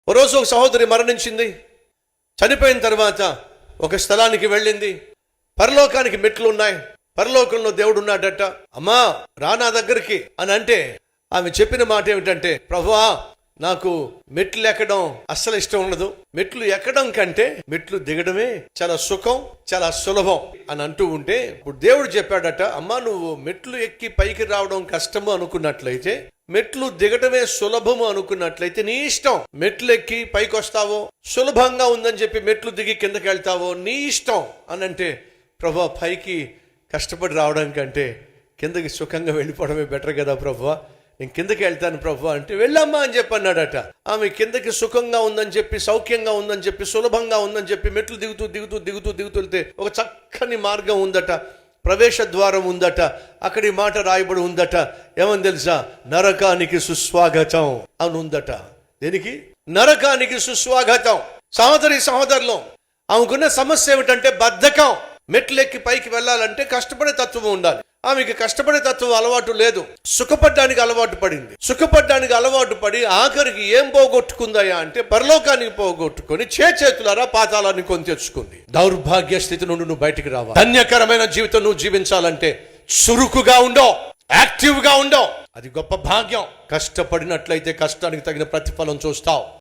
ఓ రోజు ఒక సహోదరి మరణించింది. చనిపోయిన తర్వాత ఒక స్థలానికి వెళ్ళింది. పరలోకానికి మెట్లు ఉన్నాయి, పరలోకంలో దేవుడు ఉన్నాడట. అమ్మా రా నా దగ్గరికి అని అంటే ఆమె చెప్పిన మాట ఏమిటంటే, ప్రభువా నాకు మెట్లు ఎక్కడం అస్సలు ఇష్టం ఉండదు. మెట్లు ఎక్కడం కంటే మెట్లు దిగడమే చాలా సుఖం, చాలా సులభం అని అంటూ ఉంటే, ఇప్పుడు దేవుడు చెప్పాడట, అమ్మా నువ్వు మెట్లు ఎక్కి పైకి రావడం కష్టము అనుకున్నట్లయితే, మెట్లు దిగటమే సులభము అనుకున్నట్లయితే నీ ఇష్టం. మెట్లు ఎక్కి పైకి వస్తావో, సులభంగా ఉందని చెప్పి మెట్లు దిగి కిందకి వెళ్తావో నీ ఇష్టం అని అంటే, ప్రభువా పైకి కష్టపడి రావడం కంటే కిందకి సుఖంగా వెళ్ళిపోవడమే బెటర్ కదా ప్రభువా, నేను కిందకి వెళ్తాను ప్రభు అంటే, వెళ్ళమ్మా అని చెప్పి అన్నాడట. ఆమె కిందకి సుఖంగా ఉందని చెప్పి, సౌఖ్యంగా ఉందని చెప్పి, సులభంగా ఉందని చెప్పి మెట్లు దిగుతూ వెళ్తే ఒక చక్కని మార్గం ఉందట, ప్రవేశ ద్వారం ఉందట. అక్కడి మాట రాయబడి ఉందట, ఏమని తెలుసా, నరకానికి సుస్వాగతం అని ఉందట. దేనికి? నరకానికి సుస్వాగతం. సహోదరులు, ఆమెకున్న సమస్య ఏమిటంటే బద్ధకం. మెట్లెక్కి పైకి వెళ్ళాలంటే కష్టపడే తత్వం ఉండాలి. ఆమెకి కష్టపడే తత్వం అలవాటు లేదు. సుఖపడ్డానికి అలవాటు పడింది. సుఖపడ్డానికి అలవాటు పడి ఆఖరికి ఏం పోగొట్టుకుందయా అంటే, పరలోకానికి పోగొట్టుకొని చేతులారా పాతాళాన్ని కొని తెచ్చుకుంది. దౌర్భాగ్య స్థితి నుండి నువ్వు బయటికి రావాలి. ధన్యకరమైన జీవితం నువ్వు జీవించాలంటే చురుకుగా ఉండో, యాక్టివ్ గా ఉండో. అది గొప్ప భాగ్యం. కష్టపడినట్లయితే కష్టానికి తగిన ప్రతిఫలం చూస్తావు.